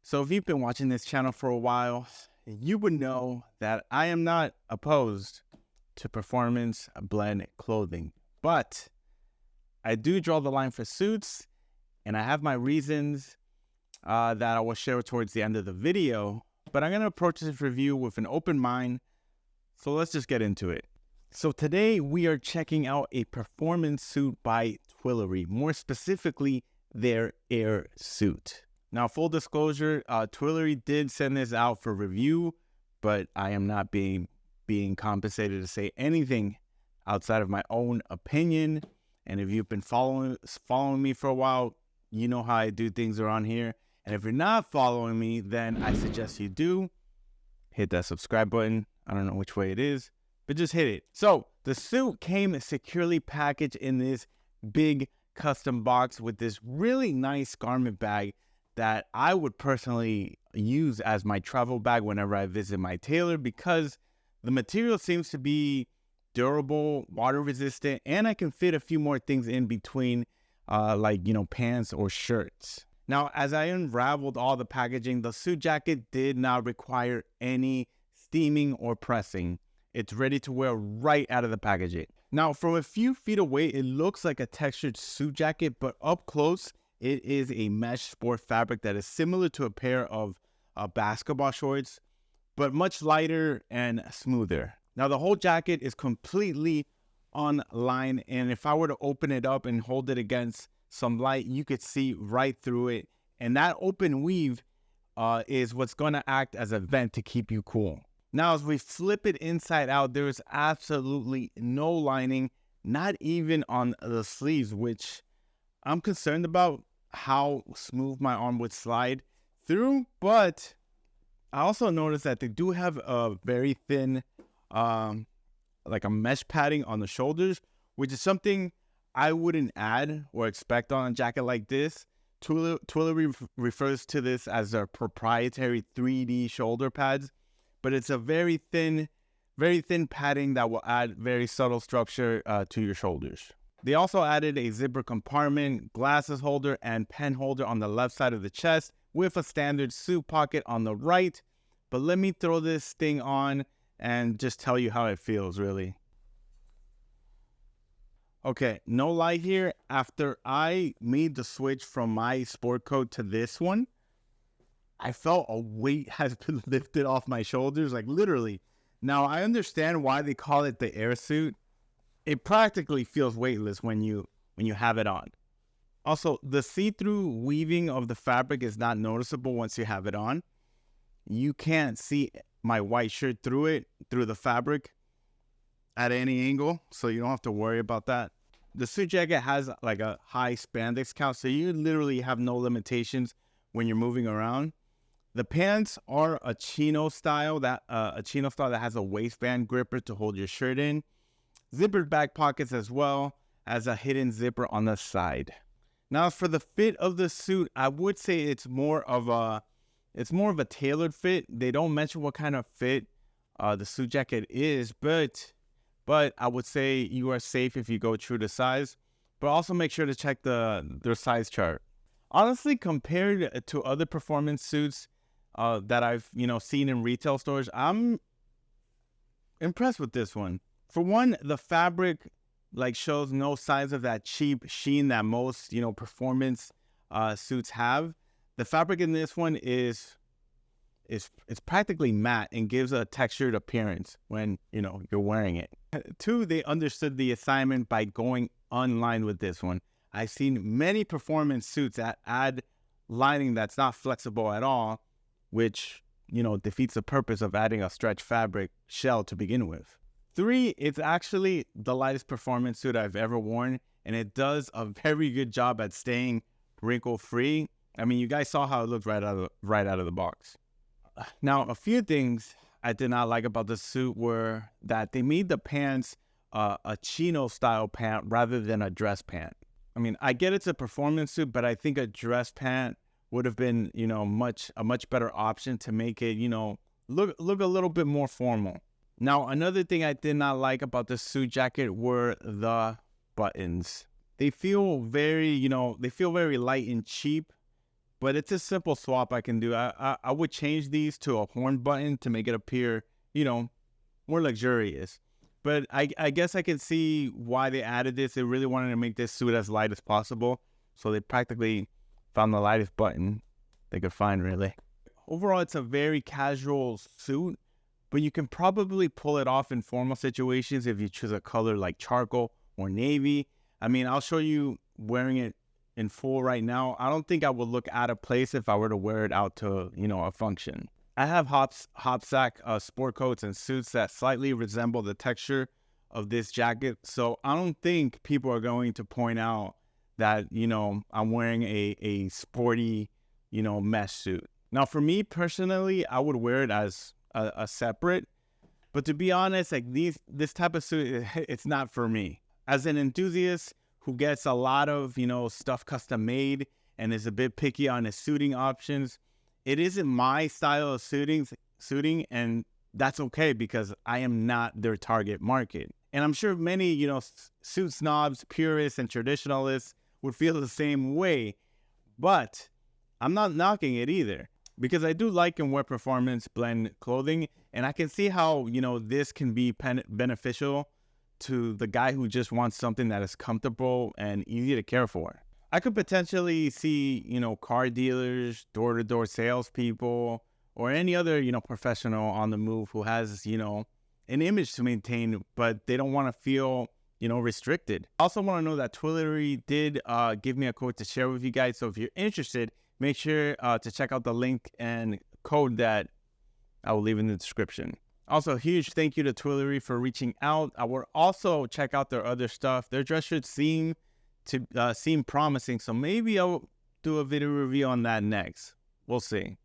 So if you've been watching this channel for a while, you would know that I am not opposed to performance blend clothing, but I do draw the line for suits, and I have my reasons that I will share towards the end of the video, but I'm going to approach this review with an open mind, so let's just get into it. So today we are checking out a performance suit by Twillory, more specifically their Air suit. Now, full disclosure, Twillory did send this out for review, but I am not being compensated to say anything outside of my own opinion. And if you've been following me for a while, you know how I do things around here. And if you're not following me, then I suggest you do hit that subscribe button. I don't know which way it is, but just hit it. So the suit came securely packaged in this big custom box with this really nice garment bag that I would personally use as my travel bag whenever I visit my tailor, because the material seems to be durable, water resistant, and I can fit a few more things in between, like, pants or shirts. Now, as I unraveled all the packaging, the suit jacket did not require any steaming or pressing. It's ready to wear right out of the packaging. Now, from a few feet away, it looks like a textured suit jacket, but up close, it is a mesh sport fabric that is similar to a pair of basketball shorts, but much lighter and smoother. Now, the whole jacket is completely on line, and if I were to open it up and hold it against some light, you could see right through it. And that open weave is what's going to act as a vent to keep you cool. Now, as we flip it inside out, there is absolutely no lining, not even on the sleeves, which I'm concerned about how smooth my arm would slide through. But I also noticed that they do have a very thin, like a mesh padding on the shoulders, which is something I wouldn't add or expect on a jacket like this. Twillory refers to this as their proprietary 3D shoulder pads, but it's a very thin padding that will add very subtle structure to your shoulders. They also added a zipper compartment, glasses holder, and pen holder on the left side of the chest with a standard suit pocket on the right. But let me throw this thing on and just tell you how it feels, really. Okay, no lie here. After I made the switch from my sport coat to this one, I felt a weight has been lifted off my shoulders, like literally. Now, I understand why they call it the Air suit. It practically feels weightless when you have it on. Also, the see-through weaving of the fabric is not noticeable once you have it on. You can't see my white shirt through the fabric at any angle, so you don't have to worry about that. The suit jacket has like a high spandex count, so you literally have no limitations when you're moving around. The pants are a chino style that has a waistband gripper to hold your shirt in. Zippered back pockets as well as a hidden zipper on the side. Now, for the fit of the suit, I would say it's more of a tailored fit. They don't mention what kind of fit the suit jacket is, but I would say you are safe if you go true to size. But also make sure to check their size chart. Honestly, compared to other performance suits that I've seen in retail stores, I'm impressed with this one. For one, the fabric shows no signs of that cheap sheen that most performance suits have. The fabric in this one is practically matte and gives a textured appearance when you're wearing it. Two, they understood the assignment by going unlined with this one. I've seen many performance suits that add lining that's not flexible at all, which defeats the purpose of adding a stretch fabric shell to begin with. Three, it's actually the lightest performance suit I've ever worn, and it does a very good job at staying wrinkle-free. I mean, you guys saw how it looked right out of the box. Now, a few things I did not like about the suit were that they made the pants a chino-style pant rather than a dress pant. I mean, I get it's a performance suit, but I think a dress pant would have been, a much better option to make it, look a little bit more formal. Now, another thing I did not like about the suit jacket were the buttons. They feel very, they feel very light and cheap, but it's a simple swap I can do. I would change these to a horn button to make it appear, more luxurious. But I guess I can see why they added this. They really wanted to make this suit as light as possible. So they practically found the lightest button they could find, really. Overall, it's a very casual suit, but you can probably pull it off in formal situations if you choose a color like charcoal or navy. I mean, I'll show you wearing it in full right now. I don't think I would look out of place if I were to wear it out to, a function. I have hopsack sport coats and suits that slightly resemble the texture of this jacket. So I don't think people are going to point out that, I'm wearing a sporty, mesh suit. Now, for me personally, I would wear it as a separate. But to be honest, like this type of suit, it's not for me. As an enthusiast who gets a lot of, stuff custom made and is a bit picky on his suiting options, it isn't my style of suiting, and that's okay because I am not their target market. And I'm sure many, suit snobs, purists, and traditionalists would feel the same way, but I'm not knocking it either because I do like and wear performance blend clothing, and I can see how, this can be beneficial to the guy who just wants something that is comfortable and easy to care for. I could potentially see, car dealers, door-to-door salespeople, or any other, professional on the move who has, an image to maintain, but they don't want to feel, restricted. I also want to know that Twillory did give me a code to share with you guys. So if you're interested, make sure to check out the link and code that I will leave in the description. Also, huge thank you to Twillory for reaching out. I will also check out their other stuff. Their dress shirts seem promising, so maybe I'll do a video review on that next. We'll see.